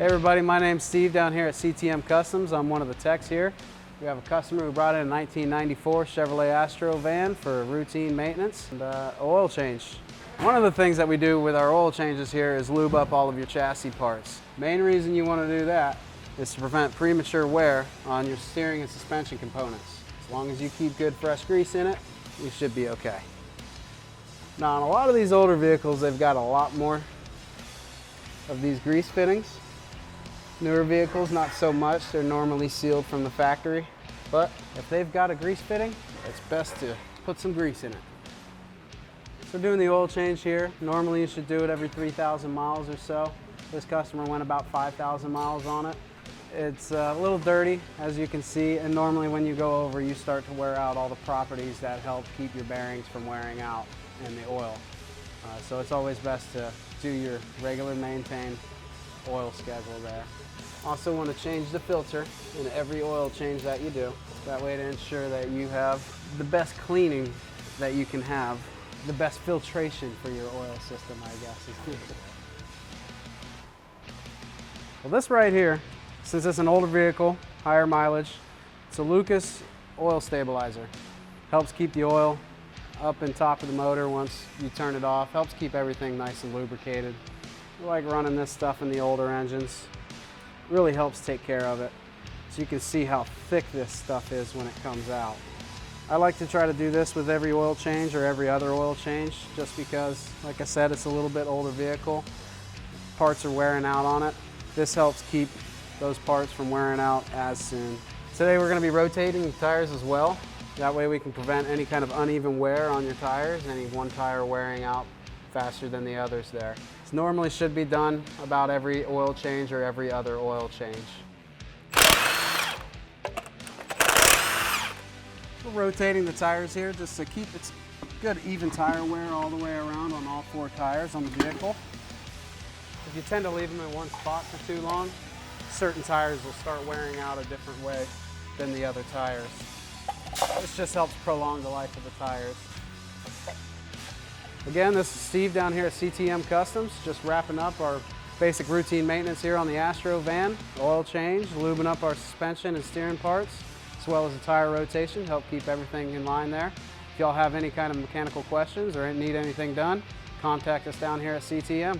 Hey everybody, my name's Steve down here at CTM Customs. I'm one of the techs here. We have a customer who brought in a 1994 Chevrolet Astro van for routine maintenance and oil change. One of the things that we do with our oil changes here is lube up all of your chassis parts. Main reason you want to do that is to prevent premature wear on your steering and suspension components. As long as you keep good fresh grease in it, you should be okay. Now on a lot of these older vehicles, they've got a lot more of these grease fittings. Newer vehicles, not so much. They're normally sealed from the factory. But if they've got a grease fitting, it's best to put some grease in it. So doing the oil change here, normally you should do it every 3,000 miles or so. This customer went about 5,000 miles on it. It's a little dirty, as you can see, and normally when you go over, you start to wear out all the properties that help keep your bearings from wearing out in the oil. So it's always best to do your regular maintained oil schedule there. Also want to change the filter in every oil change that you do. That way to ensure that you have the best cleaning that you can have, the best filtration for your oil system, I guess. Well, this right here, since it's an older vehicle, higher mileage, it's a Lucas oil stabilizer. Helps keep the oil up and top of the motor once you turn it off. Helps keep everything nice and lubricated. I like running this stuff in the older engines. Really helps take care of it. So you can see how thick this stuff is when it comes out. I like to try to do this with every oil change or every other oil change, just because, like I said, it's a little bit older vehicle. Parts are wearing out on it. This helps keep those parts from wearing out as soon. Today we're going to be rotating the tires as well. That way we can prevent any kind of uneven wear on your tires, any one tire wearing out faster than the others there. This normally should be done about every oil change or every other oil change. We're rotating the tires here just to keep it good even tire wear all the way around on all four tires on the vehicle. If you tend to leave them in one spot for too long, certain tires will start wearing out a different way than the other tires. This just helps prolong the life of the tires. Again, this is Steve down here at CTM Customs, just wrapping up our basic routine maintenance here on the Astro van. Oil change, lubing up our suspension and steering parts, as well as a tire rotation, help keep everything in line there. If y'all have any kind of mechanical questions or need anything done, contact us down here at CTM.